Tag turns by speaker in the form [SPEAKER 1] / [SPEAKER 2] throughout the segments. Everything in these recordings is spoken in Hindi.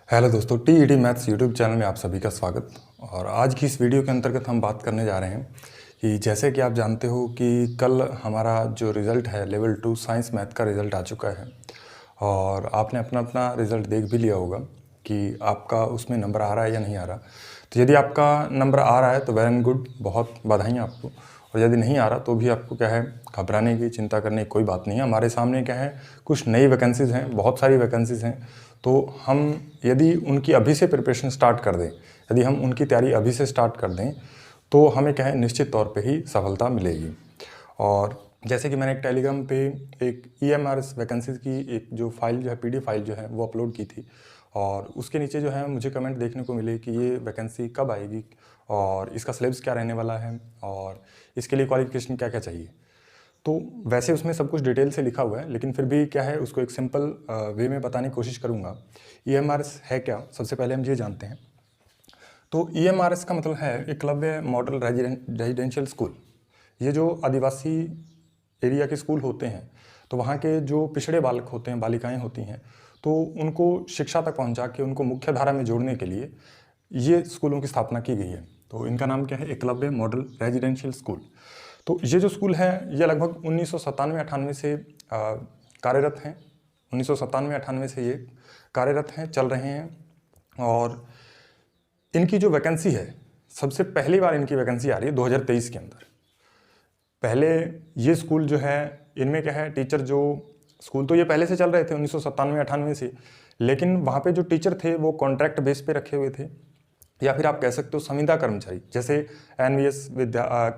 [SPEAKER 1] हेलो दोस्तों, टीईटी मैथ्स यूट्यूब चैनल में आप सभी का स्वागत। और आज की इस वीडियो के अंतर्गत हम बात करने जा रहे हैं कि जैसे कि आप जानते हो कि कल हमारा जो रिज़ल्ट है लेवल 2 साइंस मैथ का रिज़ल्ट आ चुका है और आपने अपना अपना रिज़ल्ट देख भी लिया होगा कि आपका उसमें नंबर आ रहा है या नहीं आ रहा। तो यदि आपका नंबर आ रहा है तो वेल एंड गुड, बहुत बधाई आपको। और यदि नहीं आ रहा तो भी आपको क्या है, घबराने की, चिंता करने की कोई बात नहीं है। हमारे सामने क्या है, कुछ नई वैकेंसीज़ हैं, बहुत सारी वैकेंसीज़ हैं। तो हम यदि उनकी अभी से प्रिपरेशन स्टार्ट कर दें, यदि हम उनकी तैयारी अभी से स्टार्ट कर दें तो हमें क्या है, निश्चित तौर पे ही सफलता मिलेगी। और जैसे कि मैंने एक टेलीग्राम पे एक EMRS वैकेंसीज़ की एक जो फाइल जो है, PDF फाइल जो है वो अपलोड की थी। और उसके नीचे जो है मुझे कमेंट देखने को मिले कि ये वैकेंसी कब आएगी और इसका सिलेबस क्या रहने वाला है और इसके लिए क्वालिफिकेशन क्या क्या चाहिए। तो वैसे उसमें सब कुछ डिटेल से लिखा हुआ है, लेकिन फिर भी क्या है, उसको एक सिंपल वे में बताने की कोशिश करूँगा। EMRS है क्या, सबसे पहले हम ये जानते हैं। तो EMRS का मतलब है एकलव्य मॉडल रेजिडेंशियल स्कूल। ये जो आदिवासी एरिया के स्कूल होते हैं, तो वहाँ के जो पिछड़े बालक होते हैं, बालिकाएं होती हैं, तो उनको शिक्षा तक पहुँचा के उनको मुख्य धारा में जोड़ने के लिए ये स्कूलों की स्थापना की गई है। तो इनका नाम क्या है, एकलव्य मॉडल रेजिडेंशियल स्कूल। तो ये जो स्कूल है ये लगभग 1997-98 से कार्यरत हैं। 1997-98 से ये कार्यरत हैं, चल रहे हैं। और इनकी जो वैकेंसी है, सबसे पहली बार इनकी वैकेंसी आ रही है 2023 के अंदर। पहले ये स्कूल जो है, इनमें क्या है, टीचर जो स्कूल तो ये पहले से चल रहे थे 1997-98 से, लेकिन वहाँ पे जो टीचर थे वो कॉन्ट्रैक्ट बेस पे रखे हुए थे, या फिर आप कह सकते हो संविदा कर्मचारी। जैसे NVS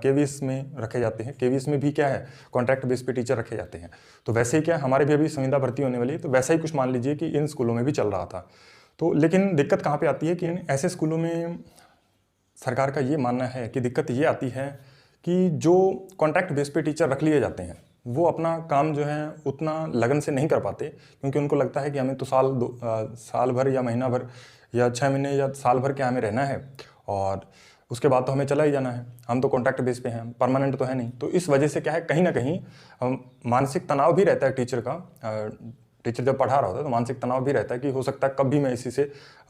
[SPEAKER 1] KVS में रखे जाते हैं, KVS में भी क्या है, कॉन्ट्रैक्ट बेस पे टीचर रखे जाते हैं। तो वैसे ही क्या है, हमारे भी अभी संविदा भर्ती होने वाली है, तो वैसा ही कुछ मान लीजिए कि इन स्कूलों में भी चल रहा था। तो लेकिन दिक्कत कहाँ पे आती है कि इन ऐसे स्कूलों में सरकार का ये मानना है कि दिक्कत ये आती है कि जो कॉन्ट्रैक्ट बेस पे टीचर रख लिए जाते हैं वो अपना काम जो है उतना लगन से नहीं कर पाते, क्योंकि उनको लगता है कि हमें तो साल भर या महीना भर या 6 महीने या साल भर क्या हमें रहना है और उसके बाद तो हमें चला ही जाना है। हम तो कॉन्ट्रैक्ट बेस पे हैं, परमानेंट तो है नहीं। तो इस वजह से क्या है, कहीं ना कहीं मानसिक तनाव भी रहता है टीचर का। टीचर जब पढ़ा रहा होता है तो मानसिक तनाव भी रहता है कि हो सकता है कब भी मैं इसी से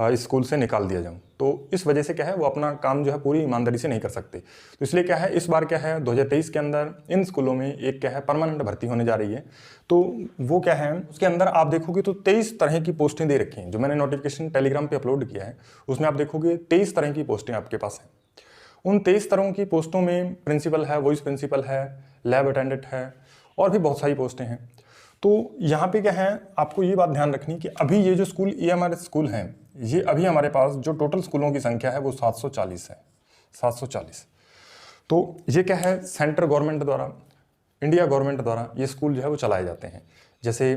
[SPEAKER 1] इस स्कूल से निकाल दिया जाऊं। तो इस वजह से क्या है, वो अपना काम जो है पूरी ईमानदारी से नहीं कर सकते। तो इसलिए क्या है, इस बार क्या है, 2023 के अंदर इन स्कूलों में एक क्या है, परमानेंट भर्ती होने जा रही है। तो वो क्या है, उसके अंदर आप देखोगे तो 23 तरह की पोस्टें दे रखी हैं। जो मैंने नोटिफिकेशन टेलीग्राम पे अपलोड किया है उसमें आप देखोगे 23 तरह की पोस्टें आपके पास हैं। उन 23 तरह की पोस्टों में प्रिंसिपल है, वॉइस प्रिंसिपल है, लैब अटेंडेंट है और भी बहुत सारी पोस्टें हैं। तो यहाँ पे क्या है, आपको ये बात ध्यान रखनी कि अभी ये जो स्कूल EMRS स्कूल हैं, ये अभी हमारे पास जो टोटल स्कूलों की संख्या है वो 740 है। 740। तो ये क्या है, सेंट्रल गवर्नमेंट द्वारा, इंडिया गवर्नमेंट द्वारा ये स्कूल जो है वो चलाए जाते हैं। जैसे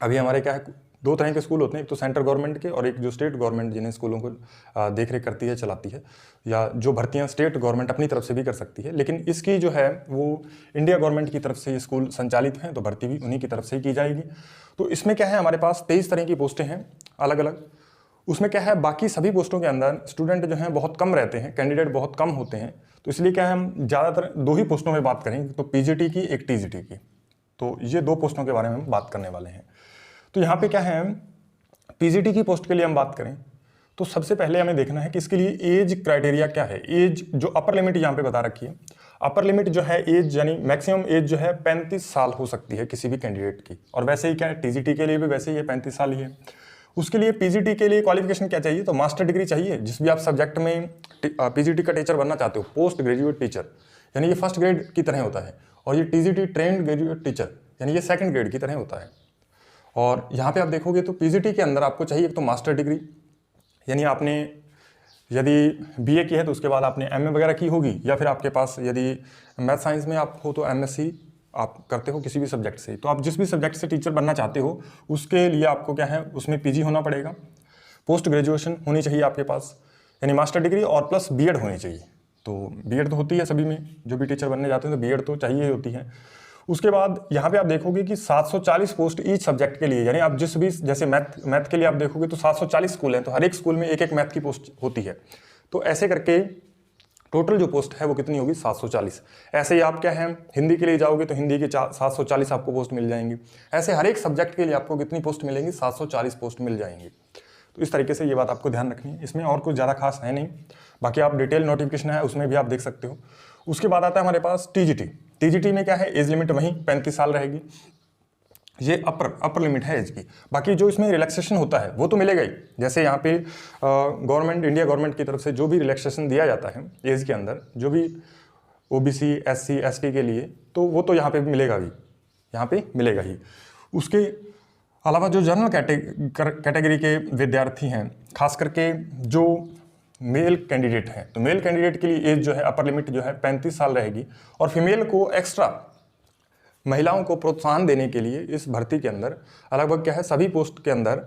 [SPEAKER 1] अभी हमारे क्या है, 2 तरह के स्कूल होते हैं, एक तो सेंट्रल गवर्नमेंट के और एक जो स्टेट गवर्नमेंट जिन्हें स्कूलों को देख रेख करती है, चलाती है, या जो भर्तियां स्टेट गवर्नमेंट अपनी तरफ से भी कर सकती है। लेकिन इसकी जो है वो इंडिया गवर्नमेंट की तरफ से ये स्कूल संचालित हैं, तो भर्ती भी उन्हीं की तरफ से ही की जाएगी। तो इसमें क्या है, हमारे पास 23 तरह की पोस्टें हैं अलग अलग। उसमें क्या है, बाकी सभी पोस्टों के अंदर स्टूडेंट जो हैं बहुत कम रहते हैं, कैंडिडेट बहुत कम होते हैं। तो इसलिए क्या है, हम ज़्यादातर 2 ही पोस्टों में बात करेंगे, तो PGT की, एक TGT की। तो ये 2 पोस्टों के बारे में हम बात करने वाले हैं। तो यहाँ पे क्या है, PGT की पोस्ट के लिए हम बात करें तो सबसे पहले हमें देखना है कि इसके लिए एज क्राइटेरिया क्या है। एज जो अपर लिमिट यहाँ पे बता रखी है, अपर लिमिट जो है एज, यानी मैक्सिमम एज जो है 35 साल हो सकती है किसी भी कैंडिडेट की। और वैसे ही क्या है, TGT के लिए भी वैसे ही है, 35 साल ही है। उसके लिए PGT के लिए क्वालिफिकेशन क्या चाहिए, तो मास्टर डिग्री चाहिए। जिस भी आप सब्जेक्ट में PGT का टीचर बनना चाहते हो, पोस्ट ग्रेजुएट टीचर, यानी ये फर्स्ट ग्रेड की तरह होता है। और ये TGT ट्रेंड ग्रेजुएट टीचर, यानी ये सेकंड ग्रेड की तरह होता है। और यहाँ पे आप देखोगे तो PGT के अंदर आपको चाहिए एक तो मास्टर डिग्री, यानी आपने यदि BA की है तो उसके बाद आपने MA वगैरह की होगी, या फिर आपके पास यदि मैथ साइंस में आप हो तो MSc आप करते हो किसी भी सब्जेक्ट से। तो आप जिस भी सब्जेक्ट से टीचर बनना चाहते हो उसके लिए आपको क्या है, उसमें PG होना पड़ेगा। पोस्ट ग्रेजुएशन होनी चाहिए आपके पास, यानी मास्टर डिग्री और प्लस B.Ed होनी चाहिए। तो B.Ed तो होती है सभी में, जो भी टीचर बनने जाते हैं तो B.Ed तो चाहिए ही होती है। उसके बाद यहाँ पे आप देखोगे कि 740 पोस्ट ईच सब्जेक्ट के लिए, यानी आप जिस भी, जैसे मैथ के लिए आप देखोगे तो 740 स्कूल हैं, तो हर एक स्कूल में एक एक मैथ की पोस्ट होती है। तो ऐसे करके टोटल जो पोस्ट है वो कितनी होगी, 740। ऐसे ही आप क्या है, हिंदी के लिए जाओगे तो हिंदी की 740 आपको पोस्ट मिल जाएंगी। ऐसे हर एक सब्जेक्ट के लिए आपको कितनी पोस्ट मिलेंगी, 740 पोस्ट मिल जाएंगी। तो इस तरीके से ये बात आपको ध्यान रखनी है। इसमें और कुछ ज़्यादा खास है नहीं, बाकी आप डिटेल नोटिफिकेशन है उसमें भी आप देख सकते हो। उसके बाद आता है हमारे पास टीजीटी। टीजीटी में क्या है, एज लिमिट वहीं 35 साल रहेगी, ये अपर लिमिट है एज की। बाकी जो इसमें रिलैक्सेशन होता है वो तो मिलेगा ही, जैसे यहाँ पे गवर्नमेंट, इंडिया गवर्नमेंट की तरफ से जो भी रिलैक्सेशन दिया जाता है एज के अंदर, जो भी ओबीसी, एससी, एसटी के लिए, तो वो तो यहाँ पे भी मिलेगा ही, यहाँ पे मिलेगा ही। उसके अलावा जो जनरल कैटेगरी के विद्यार्थी हैं, खास करके जो मेल कैंडिडेट हैं, तो मेल कैंडिडेट के लिए एज जो है अपर लिमिट जो है 35 साल रहेगी। और फीमेल को एक्स्ट्रा, महिलाओं को प्रोत्साहन देने के लिए इस भर्ती के अंदर लगभग क्या है, सभी पोस्ट के अंदर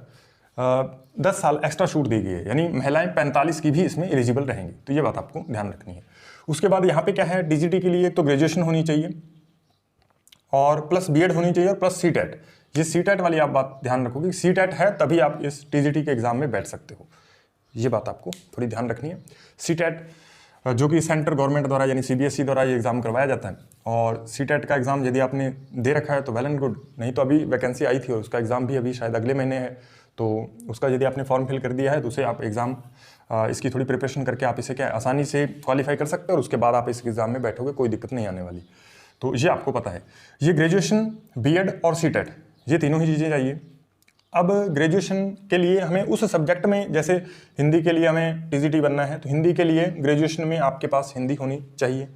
[SPEAKER 1] 10 साल एक्स्ट्रा छूट दी गई है, यानी महिलाएं 45 की भी इसमें एलिजिबल रहेंगी। तो ये बात आपको ध्यान रखनी है। उसके बाद यहाँ पे क्या है, टीजीटी के लिए तो ग्रेजुएशन होनी चाहिए और प्लस बीएड होनी चाहिए और प्लस सीटेट। ये सीटेट वाली आप बात ध्यान रखोगे, सीटेट है तभी आप इस टीजीटी के एग्जाम में बैठ सकते हो, ये बात आपको थोड़ी ध्यान रखनी है। सीटेट जो कि सेंट्रल गवर्नमेंट द्वारा यानी सीबीएसई द्वारा ये एग्ज़ाम करवाया जाता है, और सीटेट का एग्ज़ाम यदि आपने दे रखा है तो वेल एंड गुड, नहीं तो अभी वैकेंसी आई थी और उसका एग्ज़ाम भी अभी शायद अगले महीने है, तो उसका यदि आपने फॉर्म फिल कर दिया है तो उसे आप एग्ज़ाम इसकी थोड़ी प्रिपरेशन करके आप इसे क्या आसानी से क्वालिफाई कर सकते हो, और उसके बाद आप इस एग्ज़ाम में बैठोगे, कोई दिक्कत नहीं आने वाली। तो ये आपको पता है। ये ग्रेजुएशन, बीएड और सीटेट, ये तीनों ही चीज़ें चाहिए। अब ग्रेजुएशन के लिए हमें उस सब्जेक्ट में, जैसे हिंदी के लिए हमें टीजीटी बनना है तो हिंदी के लिए ग्रेजुएशन में आपके पास हिंदी होनी चाहिए।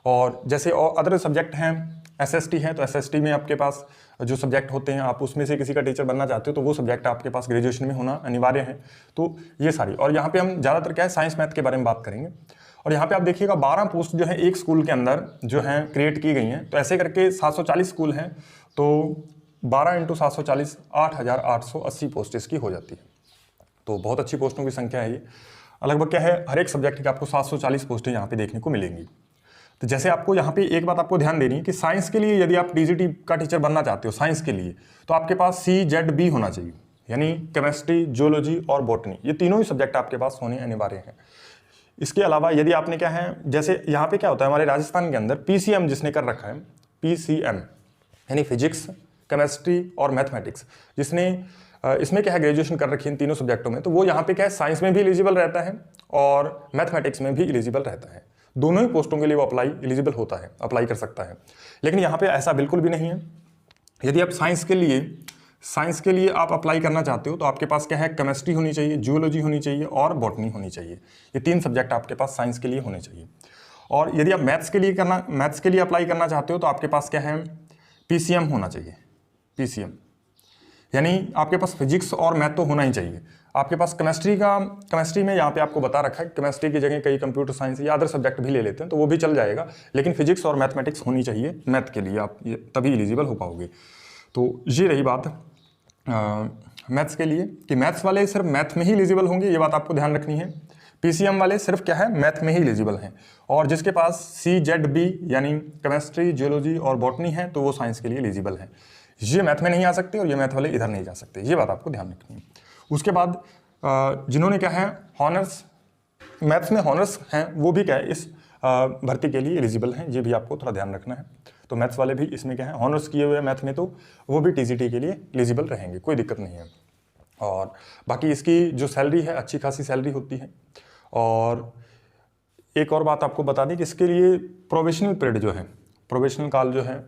[SPEAKER 1] और जैसे और अदर सब्जेक्ट हैं, एसएसटी है तो एसएसटी में आपके पास जो सब्जेक्ट होते हैं, आप उसमें से किसी का टीचर बनना चाहते हो तो वो सब्जेक्ट आपके पास ग्रेजुएशन में होना अनिवार्य है। तो ये सारी, और यहाँ पे हम ज़्यादातर क्या है, साइंस मैथ के बारे में बात करेंगे। और यहाँ पे आप देखिएगा 12 पोस्ट जो है एक स्कूल के अंदर जो है क्रिएट की गई हैं, तो ऐसे करके 740 स्कूल हैं, तो 12 × 740 8,880 पोस्ट इसकी हो जाती है। तो बहुत अच्छी पोस्टों की संख्या है ये। लगभग क्या है, हर एक सब्जेक्ट के आपको 740 पोस्टें यहाँ पे देखने को मिलेंगी। तो जैसे आपको यहाँ पे एक बात आपको ध्यान देनी है कि साइंस के लिए यदि आप टीजीटी का टीचर बनना चाहते हो साइंस के लिए, तो आपके पास CZB होना चाहिए, यानी केमिस्ट्री, जियोलॉजी और बॉटनी, ये तीनों ही सब्जेक्ट आपके पास होने अनिवार्य हैं। इसके अलावा यदि आपने क्या है, जैसे यहाँ पे क्या होता है हमारे राजस्थान के अंदर, PCM जिसने कर रखा है, PCM यानी फिजिक्स, केमिस्ट्री और मैथमेटिक्स, जिसने इसमें क्या है ग्रेजुएशन कर रखी है इन तीनों सब्जेक्टों में, तो वो यहाँ पे क्या है साइंस में भी एलिजिबल रहता है और मैथमेटिक्स में भी एलिजिबल रहता है। दोनों ही पोस्टों के लिए वो एलिजिबल होता है, अप्लाई कर सकता है। लेकिन यहाँ पे ऐसा बिल्कुल भी नहीं है। यदि आप साइंस के लिए आप अप्लाई करना चाहते हो तो आपके पास क्या है, केमिस्ट्री होनी चाहिए, जियोलॉजी होनी चाहिए और बॉटनी होनी चाहिए। ये 3 सब्जेक्ट आपके पास साइंस के लिए होने चाहिए। और यदि आप मैथ्स के लिए अप्लाई करना चाहते हो तो आपके पास क्या है, PCM होना चाहिए। PCM यानी आपके पास फिजिक्स और मैथ तो होना ही चाहिए। आपके पास केमिस्ट्री में यहाँ पे आपको बता रखा है, केमिस्ट्री की जगह कई कंप्यूटर साइंस या अदर सब्जेक्ट भी ले लेते हैं तो वो भी चल जाएगा, लेकिन फिजिक्स और मैथमेटिक्स होनी चाहिए मैथ के लिए, आप तभी एलिजिबल हो पाओगे। तो ये रही बात मैथ्स के लिए कि मैथ्स वाले सिर्फ मैथ में ही एलिजिबल होंगे, ये बात आपको ध्यान रखनी है। PCM वाले सिर्फ क्या है, मैथ में ही एलिजिबल हैं। और जिसके पास CZB यानी केमिस्ट्री, जियोलॉजी और बॉटनी है तो वो साइंस के लिए एलिजिबल है। ये मैथ में नहीं आ सकते और ये मैथ वाले इधर नहीं जा सकते, ये बात आपको ध्यान रखनी है। उसके बाद जिन्होंने क्या है हॉनर्स, मैथ्स में हॉनर्स हैं, वो भी क्या है इस भर्ती के लिए एलिजिबल हैं, ये भी आपको थोड़ा ध्यान रखना है। तो मैथ्स वाले भी इसमें क्या है, हॉनर्स किए हुए मैथ में, तो वो भी टीजीटी के लिए एलिजिबल रहेंगे, कोई दिक्कत नहीं है। और बाकी इसकी जो सैलरी है अच्छी खासी सैलरी होती है। और एक और बात आपको बता दें कि इसके लिए प्रोबेशनल पीरियड जो है, प्रोबेशनल काल जो है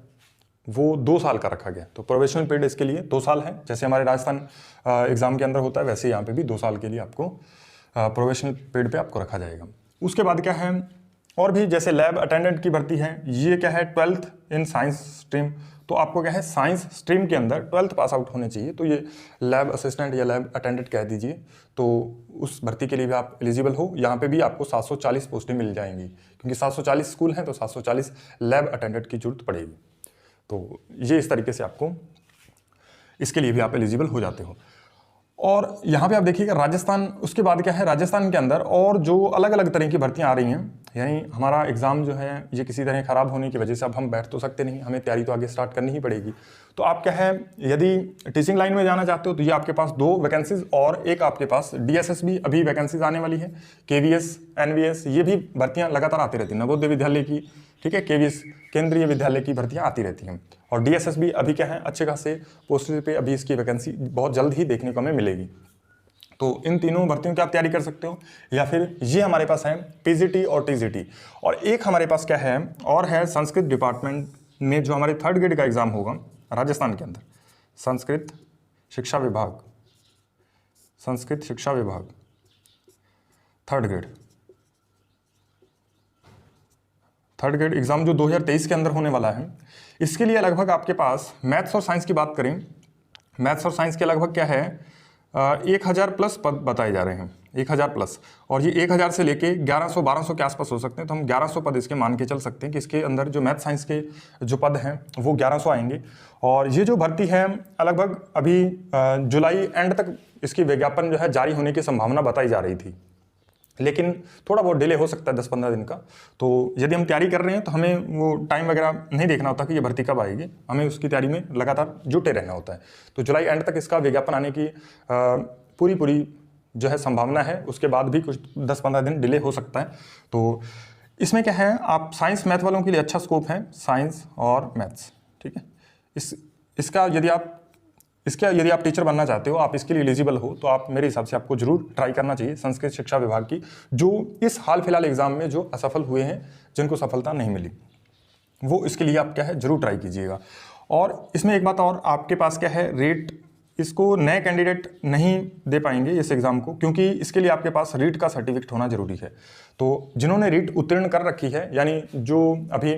[SPEAKER 1] वो 2 साल का रखा गया। तो प्रोबेशनल पीरियड इसके लिए 2 साल है, जैसे हमारे राजस्थान एग्जाम के अंदर होता है वैसे यहाँ पे भी 2 साल के लिए आपको प्रोबेशनल पीरियड पे आपको रखा जाएगा। उसके बाद क्या है, और भी जैसे लैब अटेंडेंट की भर्ती है, ये क्या है 12th इन साइंस स्ट्रीम, तो आपको क्या है साइंस स्ट्रीम के अंदर 12th पास आउट होने चाहिए, तो ये लैब असिस्टेंट या लैब अटेंडेंट कह दीजिए, तो उस भर्ती के लिए भी आप एलिजिबल हो। यहाँ पे भी आपको 740 पोस्टें मिल जाएंगी, क्योंकि 740 स्कूल हैं तो 740 लैब अटेंडेंट की जरूरत पड़ेगी। तो ये इस तरीके से आपको इसके लिए भी आप एलिजिबल हो जाते हो। और यहाँ पे आप देखिएगा राजस्थान, उसके बाद क्या है, राजस्थान के अंदर और जो अलग अलग तरह की भर्तियाँ आ रही हैं, यानी हमारा एग्ज़ाम जो है ये किसी तरह ख़राब होने की वजह से अब हम बैठ तो सकते नहीं, हमें तैयारी तो आगे स्टार्ट करनी ही पड़ेगी। तो आप क्या है, यदि टीचिंग लाइन में जाना चाहते हो तो ये आपके पास 2 वैकेंसीज और एक आपके पास DSS भी अभी वैकेंसीज आने वाली है, KVS, NVS, ये भी भर्तियाँ लगातार आती रहती हैं, नवोदय विद्यालय की, ठीक है, KVS केंद्रीय विद्यालय की भर्तियाँ आती रहती हैं। और DSS भी अभी क्या है अच्छे खासे पोस्टर पे अभी इसकी वैकेंसी बहुत जल्द ही देखने को हमें मिलेगी। तो इन तीनों भर्तियों की आप तैयारी कर सकते हो। या फिर ये हमारे पास है पीजीटी और टीजीटी, और एक हमारे पास क्या है और है संस्कृत डिपार्टमेंट में जो हमारे 3rd ग्रेड का एग्जाम होगा राजस्थान के अंदर, संस्कृत शिक्षा विभाग, संस्कृत शिक्षा विभाग 3rd ग्रेड एग्जाम जो 2023 के अंदर होने वाला है। इसके लिए लगभग आपके पास मैथ्स और साइंस की बात करें, मैथ्स और साइंस के लगभग क्या है 1000 प्लस पद बताए जा रहे हैं, 1000 प्लस, और ये 1000 से लेके 1100-1200 के आसपास हो सकते हैं। तो हम 1100 पद इसके मान के चल सकते हैं कि इसके अंदर जो मैथ साइंस के जो पद हैं वो 1100 आएंगे। और ये जो भर्ती है लगभग अभी जुलाई एंड तक इसकी विज्ञापन जो है जारी होने की संभावना बताई जा रही थी, लेकिन थोड़ा बहुत डिले हो सकता है 10-15 दिन का। तो यदि हम तैयारी कर रहे हैं तो हमें वो टाइम वगैरह नहीं देखना होता कि ये भर्ती कब आएगी, हमें उसकी तैयारी में लगातार जुटे रहना होता है। तो जुलाई एंड तक इसका विज्ञापन आने की पूरी जो है संभावना है, उसके बाद भी कुछ 10-15 दिन डिले हो सकता है। तो इसमें क्या है, आप साइंस मैथ वालों के लिए अच्छा स्कोप है, साइंस और मैथ्स, ठीक है। इसका यदि आप टीचर बनना चाहते हो, आप इसके लिए एलिजिबल हो, तो आप मेरे हिसाब से आपको जरूर ट्राई करना चाहिए संस्कृत शिक्षा विभाग की, जो इस हाल फिलहाल एग्जाम में जो असफल हुए हैं, जिनको सफलता नहीं मिली, वो इसके लिए आप क्या है जरूर ट्राई कीजिएगा। और इसमें एक बात और, आपके पास क्या है रेट, इसको नए कैंडिडेट नहीं दे पाएंगे इस एग्ज़ाम को, क्योंकि इसके लिए आपके पास रीट का सर्टिफिकेट होना जरूरी है। तो जिन्होंने रीट उत्तीर्ण कर रखी है, यानी जो अभी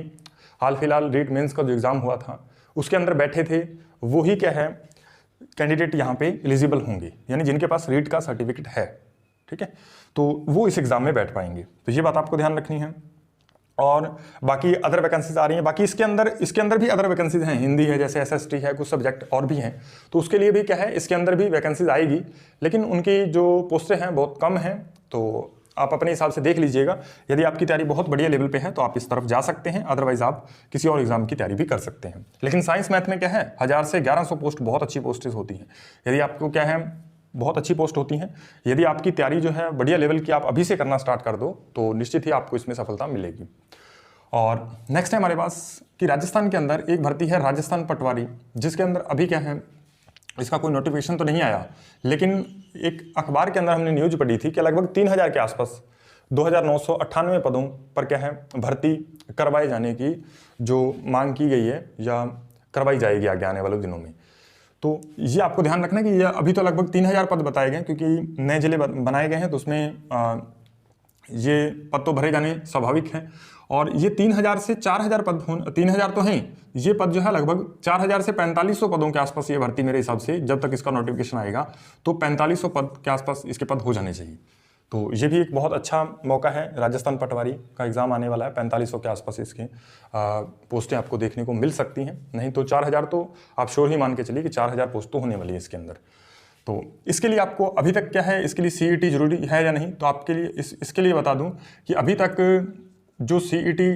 [SPEAKER 1] हाल फिलहाल रीट मेंस का जो एग्ज़ाम हुआ था उसके अंदर बैठे थे, वो ही क्या है कैंडिडेट यहाँ पे एलिजिबल होंगे, यानी जिनके पास रीट का सर्टिफिकेट है, ठीक है, तो वो इस एग्ज़ाम में बैठ पाएंगे। तो ये बात आपको ध्यान रखनी है। और बाकी अदर वैकेंसीज आ रही हैं, बाकी इसके अंदर भी अदर वैकेंसीज हैं, हिंदी है, जैसे एसएसटी है, कुछ सब्जेक्ट और भी हैं, तो उसके लिए भी क्या है इसके अंदर भी वैकेंसीज आएगी, लेकिन उनकी जो पोस्टें हैं बहुत कम हैं। तो आप अपने हिसाब से देख लीजिएगा, यदि आपकी तैयारी बहुत बढ़िया लेवल पे है तो आप इस तरफ जा सकते हैं, अदरवाइज आप किसी और एग्जाम की तैयारी भी कर सकते हैं। लेकिन साइंस मैथ में क्या है 1000 से 1100 पोस्ट बहुत अच्छी पोस्टें होती हैं। यदि आपको क्या है बहुत अच्छी पोस्ट होती हैं, यदि आपकी तैयारी जो है बढ़िया लेवल की आप अभी से करना स्टार्ट कर दो, तो निश्चित ही आपको इसमें सफलता मिलेगी। और नेक्स्ट है हमारे पास कि राजस्थान के अंदर एक भर्ती है राजस्थान पटवारी, जिसके अंदर अभी क्या है इसका कोई नोटिफिकेशन तो नहीं आया, लेकिन एक अखबार के अंदर हमने न्यूज पढ़ी थी कि लगभग 3000 के आसपास 2998 पदों पर क्या है भर्ती करवाए जाने की जो मांग की गई है या करवाई जाएगी आगे आने वाले दिनों में। तो ये आपको ध्यान रखना कि ये अभी तो लगभग 3000 पद बताए गए, क्योंकि नए जिले बनाए गए हैं, तो उसमें ये पद तो भरे जाने स्वाभाविक हैं। और ये 3000 से 4000 पद 3000 तो हैं, ये पद जो है लगभग 4000 से 4500 पदों के आसपास ये भर्ती मेरे हिसाब से जब तक इसका नोटिफिकेशन आएगा तो 4500 पद के आसपास इसके पद हो जाने चाहिए। तो ये भी एक बहुत अच्छा मौका है, राजस्थान पटवारी का एग्ज़ाम आने वाला है, 4500 के आसपास इसके पोस्टें आपको देखने को मिल सकती हैं। नहीं तो 4000 तो आप श्योर ही मान के चलिए कि 4000 पोस्ट तो होने वाली है इसके अंदर। तो इसके लिए आपको अभी तक क्या है, इसके लिए सीईटी जरूरी है या नहीं, तो आपके लिए इसके लिए बता दूं कि अभी तक जो सीईटी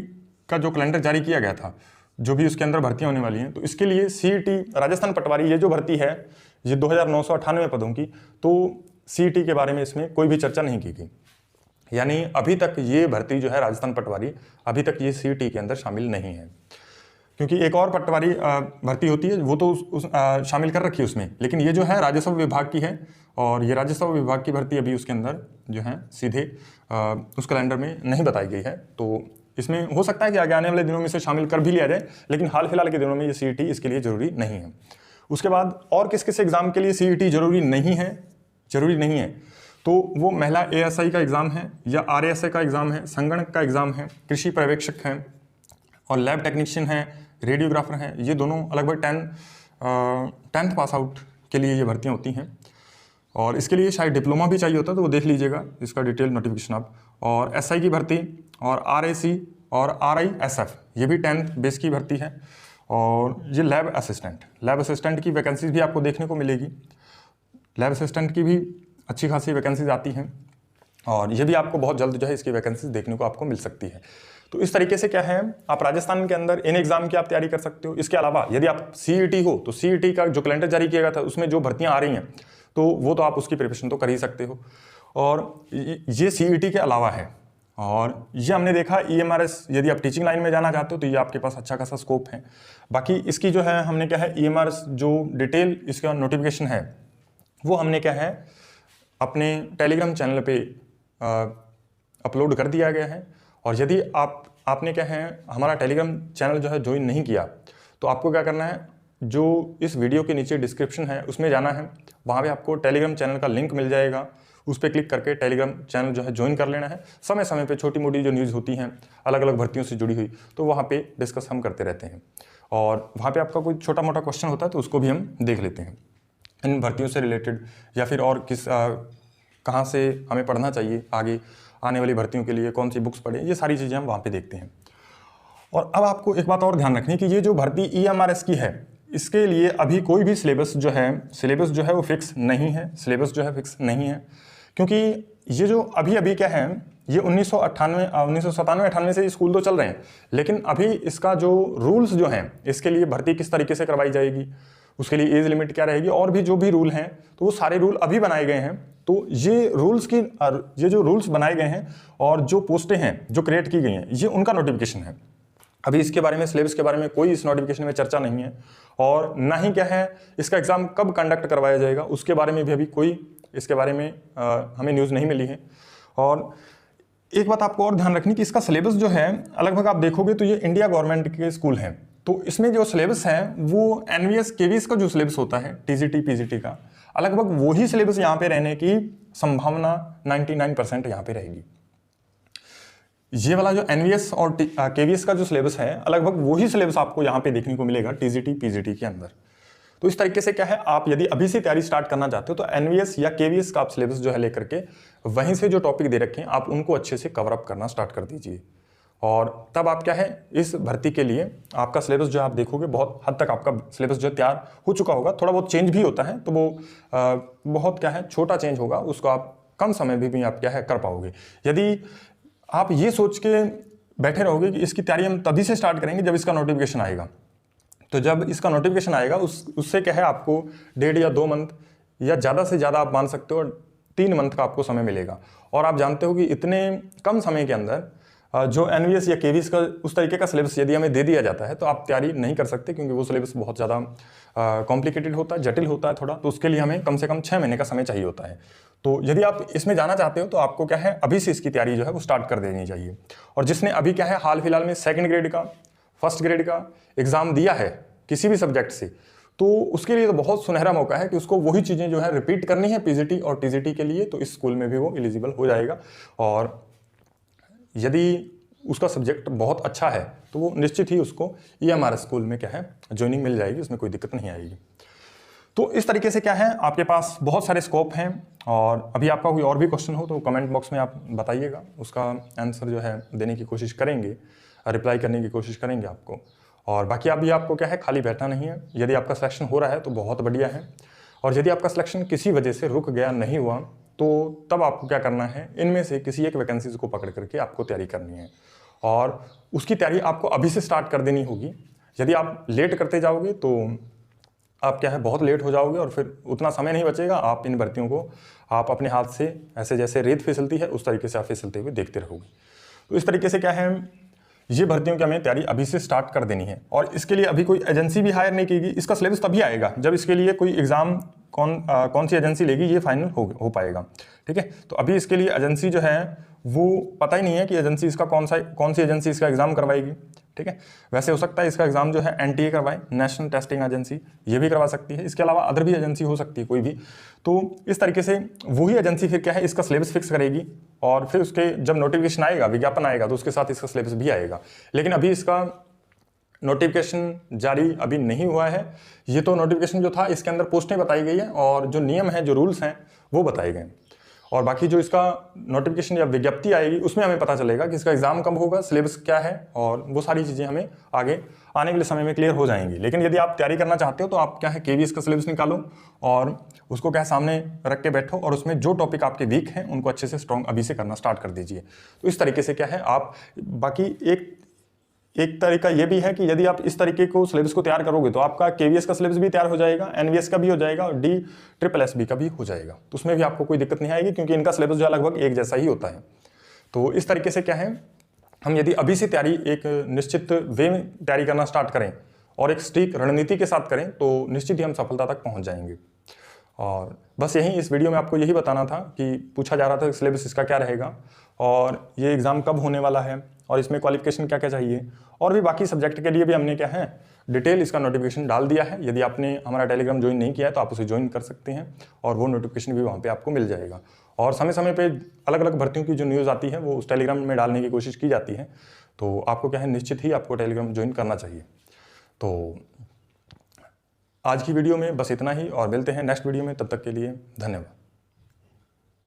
[SPEAKER 1] का जो कैलेंडर जारी किया गया था, जो भी उसके अंदर भर्तियां होने वाली हैं, तो इसके लिए सीईटी राजस्थान पटवारी ये जो भर्ती है ये 2998 पदों की, तो सीईटी के बारे में इसमें कोई भी चर्चा नहीं की गई। यानी अभी तक ये भर्ती जो है राजस्थान पटवारी अभी तक ये सीईटी के अंदर शामिल नहीं है, क्योंकि एक और पटवारी भर्ती होती है वो तो शामिल कर रखी है उसमें, लेकिन ये जो है राजस्व विभाग की है, और ये राजस्व विभाग की भर्ती अभी उसके अंदर जो है सीधे उस कैलेंडर में नहीं बताई गई है। तो इसमें हो सकता है कि आगे आने वाले दिनों में इसे शामिल कर भी लिया जाए, लेकिन हाल फिलहाल के दिनों में ये सीईटी इसके लिए जरूरी नहीं है। उसके बाद और किस किस एग्जाम के लिए सीईटी जरूरी नहीं है, तो वो महिला एएसआई का एग्ज़ाम है, या आरएएसए का एग्ज़ाम है, संगणक का एग्ज़ाम है, कृषि पर्यवेक्षक है, और लैब टेक्नीशियन है, रेडियोग्राफर हैं। ये दोनों लगभग 10th पास आउट के लिए ये भर्तियाँ होती हैं, और इसके लिए शायद डिप्लोमा भी चाहिए होता है, तो वो देख लीजिएगा इसका डिटेल नोटिफिकेशन आप। और एसआई की भर्ती और आरएसी और आरआईएसएफ ये भी 10th बेस की भर्ती है। और ये लैब असिस्टेंट की वैकेंसीज भी आपको देखने को मिलेगी। लैब असिस्टेंट की भी अच्छी खासी वैकेंसीज आती हैं, और ये भी आपको बहुत जल्द जो है इसकी वैकेंसीज देखने को आपको मिल सकती है। तो इस तरीके से क्या है, आप राजस्थान के अंदर इन एग्जाम की आप तैयारी कर सकते हो। इसके अलावा यदि आप सीईटी हो तो सीईटी का जो कैलेंडर जारी किया गया था उसमें जो भर्तियां आ रही हैं, तो वो तो आप उसकी प्रिपरेशन तो कर ही सकते हो। और ये सीईटी के अलावा है, और ये हमने देखा ईएमआरएस, यदि आप टीचिंग लाइन में जाना चाहते हो तो ये आपके पास अच्छा खासा स्कोप है। बाकी इसकी जो है हमने क्या है ईएमआरएस जो डिटेल इसका नोटिफिकेशन है वो हमने क्या है अपने टेलीग्राम चैनल पे अपलोड कर दिया गया है। और यदि आपने क्या है हमारा टेलीग्राम चैनल जो है ज्वाइन नहीं किया, तो आपको क्या करना है, जो इस वीडियो के नीचे डिस्क्रिप्शन है उसमें जाना है, वहाँ पे आपको टेलीग्राम चैनल का लिंक मिल जाएगा, उस पर क्लिक करके टेलीग्राम चैनल जो है ज्वाइन कर लेना है। समय समय पे छोटी मोटी जो न्यूज़ होती हैं अलग अलग भर्तियों से जुड़ी हुई, तो वहाँ पे डिस्कस हम करते रहते हैं। और वहाँ पे आपका कोई छोटा मोटा क्वेश्चन होता है तो उसको भी हम देख लेते हैं, इन भर्तियों से रिलेटेड या फिर और कहाँ से हमें पढ़ना चाहिए, आगे आने वाली भर्तियों के लिए कौन सी बुक्स पढ़ें, ये सारी चीज़ें हम वहाँ पे देखते हैं। और अब आपको एक बात और ध्यान रखनी है कि ये जो भर्ती EMRS की है, इसके लिए अभी कोई भी सिलेबस जो है वो फिक्स नहीं है, सिलेबस जो है फिक्स नहीं है, क्योंकि ये जो अभी क्या है, ये 1997-98 से स्कूल तो चल रहे हैं, लेकिन अभी इसका जो रूल्स जो हैं, इसके लिए भर्ती किस तरीके से करवाई जाएगी, उसके लिए एज लिमिट क्या रहेगी, और भी जो भी रूल हैं, तो वो सारे रूल अभी बनाए गए हैं। तो ये जो रूल्स बनाए गए हैं और जो पोस्टें हैं जो क्रिएट की गई हैं, ये उनका नोटिफिकेशन है। अभी इसके बारे में, सिलेबस के बारे में कोई इस नोटिफिकेशन में चर्चा नहीं है, और ना ही क्या है इसका एग्ज़ाम कब कंडक्ट करवाया जाएगा, उसके बारे में भी अभी कोई इसके बारे में हमें न्यूज़ नहीं मिली है। और एक बात आपको और ध्यान रखनी कि इसका सिलेबस जो है, लगभग आप देखोगे तो ये इंडिया गवर्नमेंट के स्कूल हैं, तो इसमें जो सिलेबस है वो NVS KVS का जो सिलेबस होता है TGT PGT का, लगभग वही सिलेबस यहाँ पे रहने की संभावना 99% यहाँ पे रहेगी। ये वाला जो NVS और KVS का जो सिलेबस है, लगभग वही सिलेबस आपको यहाँ पे देखने को मिलेगा TGT PGT के अंदर। तो इस तरीके से क्या है, आप यदि अभी से तैयारी स्टार्ट करना चाहते हो तो NVS या KVS का आप सिलेबस जो है लेकर के वहीं से जो टॉपिक दे रखे हैं आप उनको अच्छे से कवर अप करना स्टार्ट कर दीजिए। और तब आप क्या है, इस भर्ती के लिए आपका सिलेबस जो आप देखोगे बहुत हद तक आपका सिलेबस जो तैयार हो चुका होगा। थोड़ा बहुत चेंज भी होता है, तो वो बहुत क्या है छोटा चेंज होगा, उसको आप कम समय में भी आप क्या है कर पाओगे। यदि आप ये सोच के बैठे रहोगे कि इसकी तैयारी हम तभी से स्टार्ट करेंगे जब इसका नोटिफिकेशन आएगा, तो जब इसका नोटिफिकेशन आएगा उससे क्या है आपको 1.5 या 2 मंथ या ज़्यादा से ज़्यादा आप मान सकते हो 3 मंथ का आपको समय मिलेगा। और आप जानते हो कि इतने कम समय के अंदर जो NVS या KVS का उस तरीके का सिलेबस यदि हमें दे दिया जाता है तो आप तैयारी नहीं कर सकते, क्योंकि वो सिलेबस बहुत ज़्यादा कॉम्प्लिकेटेड होता है, जटिल होता है थोड़ा, तो उसके लिए हमें कम से कम 6 महीने का समय चाहिए होता है। तो यदि आप इसमें जाना चाहते हो तो आपको क्या है अभी से इसकी तैयारी जो है वो स्टार्ट कर देनी चाहिए। और जिसने अभी क्या है हाल फिलहाल में 2nd ग्रेड का 1st ग्रेड का एग्ज़ाम दिया है किसी भी सब्जेक्ट से, तो उसके लिए तो बहुत सुनहरा मौका है कि उसको वही चीज़ें जो है रिपीट करनी है PGT और TGT के लिए, तो इस स्कूल में भी वो एलिजिबल हो जाएगा। और यदि उसका सब्जेक्ट बहुत अच्छा है तो वो निश्चित ही उसको EMRS स्कूल में क्या है ज्वाइनिंग मिल जाएगी, उसमें कोई दिक्कत नहीं आएगी। तो इस तरीके से क्या है आपके पास बहुत सारे स्कोप हैं। और अभी आपका कोई और भी क्वेश्चन हो तो कमेंट बॉक्स में आप बताइएगा, उसका आंसर जो है देने की कोशिश करेंगे, रिप्लाई करने की कोशिश करेंगे आपको। और बाकी आपको क्या है खाली बैठना नहीं है। यदि आपका सिलेक्शन हो रहा है तो बहुत बढ़िया है, और यदि आपका सिलेक्शन किसी वजह से रुक गया, नहीं हुआ, तो तब आपको क्या करना है, इनमें से किसी एक वैकेंसीज को पकड़ करके आपको तैयारी करनी है, और उसकी तैयारी आपको अभी से स्टार्ट कर देनी होगी। यदि आप लेट करते जाओगे तो आप क्या है बहुत लेट हो जाओगे, और फिर उतना समय नहीं बचेगा। आप इन भर्तियों को आप अपने हाथ से ऐसे जैसे रेत फिसलती है उस तरीके से आप फिसलते हुए देखते रहोगे। तो इस तरीके से क्या है ये भर्तियों की हमें तैयारी अभी से स्टार्ट कर देनी है। और इसके लिए अभी कोई एजेंसी भी हायर नहीं की गई, इसका सिलेबस तभी आएगा जब इसके लिए कोई एग्ज़ाम कौन सी एजेंसी लेगी ये फाइनल हो पाएगा। ठीक है, तो अभी इसके लिए एजेंसी जो है वो पता ही नहीं है कि एजेंसी इसका कौन सी एजेंसी इसका एग्ज़ाम करवाएगी। ठीक है, वैसे हो सकता है इसका एग्ज़ाम जो है NTA करवाए, नेशनल टेस्टिंग एजेंसी, ये भी करवा सकती है। इसके अलावा अदर भी एजेंसी हो सकती है कोई भी। तो इस तरीके से वही एजेंसी फिर क्या है इसका सिलेबस फिक्स करेगी, और फिर उसके जब नोटिफिकेशन आएगा, विज्ञापन आएगा, तो उसके साथ इसका सिलेबस भी आएगा। लेकिन अभी इसका नोटिफिकेशन जारी अभी नहीं हुआ है। ये तो नोटिफिकेशन जो था इसके अंदर पोस्टें बताई गई है और जो नियम हैं, जो रूल्स हैं वो बताए गए, और बाकी जो इसका नोटिफिकेशन या विज्ञप्ति आएगी उसमें हमें पता चलेगा कि इसका एग्ज़ाम कब होगा, सिलेबस क्या है, और वो सारी चीज़ें हमें आगे आने वाले समय में क्लियर हो जाएंगी। लेकिन यदि आप तैयारी करना चाहते हो तो आप क्या है KVS का सिलेबस निकालो और उसको क्या सामने रख के बैठो, और उसमें जो टॉपिक आपके वीक हैं उनको अच्छे से स्ट्रॉन्ग अभी से करना स्टार्ट कर दीजिए। तो इस तरीके से क्या है आप बाकी एक तरीका ये भी है कि यदि आप इस तरीके को सिलेबस को तैयार करोगे तो आपका KVS का सिलेबस भी तैयार हो जाएगा, NVS का भी हो जाएगा, और DSSS का भी हो जाएगा। तो उसमें भी आपको कोई दिक्कत नहीं आएगी, क्योंकि इनका सिलेबस जो है लगभग एक जैसा ही होता है। तो इस तरीके से क्या है हम यदि अभी से तैयारी एक निश्चित वे में तैयारी करना स्टार्ट करें और एक स्ट्रिक्ट रणनीति के साथ करें तो निश्चित ही हम सफलता तक पहुँच जाएंगे। और बस यही इस वीडियो में आपको यही बताना था कि पूछा जा रहा था सिलेबस इसका क्या रहेगा और ये एग्ज़ाम कब होने वाला है और इसमें क्वालिफिकेशन क्या क्या चाहिए, और भी बाकी सब्जेक्ट के लिए भी हमने क्या है डिटेल इसका नोटिफिकेशन डाल दिया है। यदि आपने हमारा टेलीग्राम ज्वाइन नहीं किया है तो आप उसे ज्वाइन कर सकते हैं और वो नोटिफिकेशन भी वहाँ पे आपको मिल जाएगा। और समय समय पे अलग अलग भर्तियों की जो न्यूज़ आती है वो उस टेलीग्राम में डालने की कोशिश की जाती है, तो आपको क्या है निश्चित ही आपको टेलीग्राम ज्वाइन करना चाहिए। तो आज की वीडियो में बस इतना ही और मिलते हैं नेक्स्ट वीडियो में, तब तक के लिए धन्यवाद।